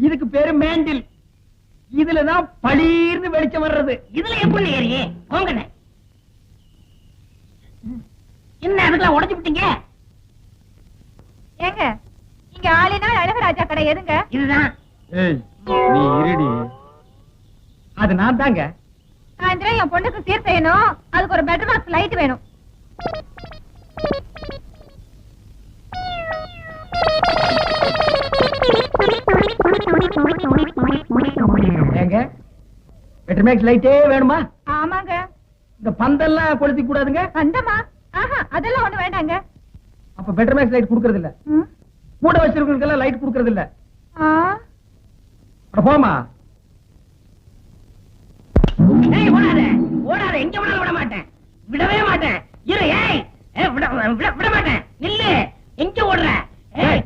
இதுக்கு பேரு மேண்டில். இதுலதான் பளீர்னு வெளிச்சம் வர்றது. இதுல எப்படி ஏறியே போங்கண்ணே. என்ன அதுக்கெல்லாம் உடைச்சு விட்டீங்க? ஏங்க இங்க ஆளினா அழகராஜா கடை எதுங்க? இதுதான். நீ இருடி. அது நான் தாங்க. சாயந்தரம் என் பொண்ணுக்கு சீர் செய்யணும். அதுக்கு ஒரு பெட்ரூம் பாக்ஸ் லைட் வேணும். ஏங்க பெட்ரூம் லைட்டே வேணுமா? ஆமாங்க. இந்த பந்தெல்லாம் கொளுத்தி கூடாதுங்க. அந்தமா அதெல்லாம் ஒண்ணு வேண்டாங்க. அப்ப பெட்ரூம் லைட் குடுக்கறது இல்ல. கூட வச்சிருக்கவங்களுக்கெல்லாம் லைட் குடுக்கறது இல்ல. போமா. ஏய் ஓடாத ஓடாத, எங்க வேணாலும் விட மாட்டேன், விடவே மாட்டேன். இரு. ஏய் விட மாட்டேன். நில்லு. எங்க ஓடுற? ஏய்